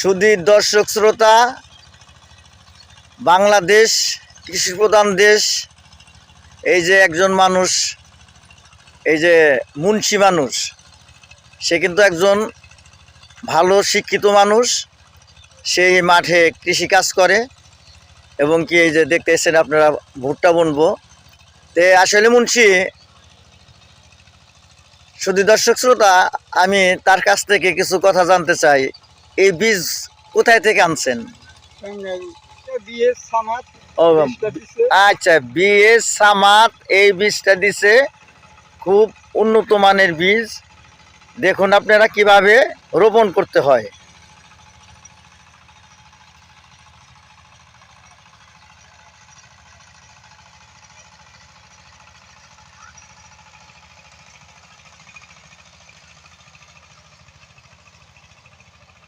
সুধী দর্শক শ্রোতা, বাংলাদেশ কৃষি প্রধান দেশ। এই যে একজন মানুষ, এই যে মুন্সি মানুষ, সে কিন্তু একজন ভালো শিক্ষিত মানুষ। সেই মাঠে কৃষি কাজ করে এবং কি এই যে দেখতেছেন আপনারা ভুট্টা বুনবো। তে আসলে মুন্সি, শুধু দর্শক শ্রোতা, আমি তার কাছ থেকে কিছু কথা জানতে চাই। এই বীজ কোথায় থেকে আনছেন? ও আচ্ছা, বিএস সামাত এই বীজটা দিছে। খুব উন্নত মানের বীজ। দেখুন আপনারা কিভাবে রোপণ করতে হয়।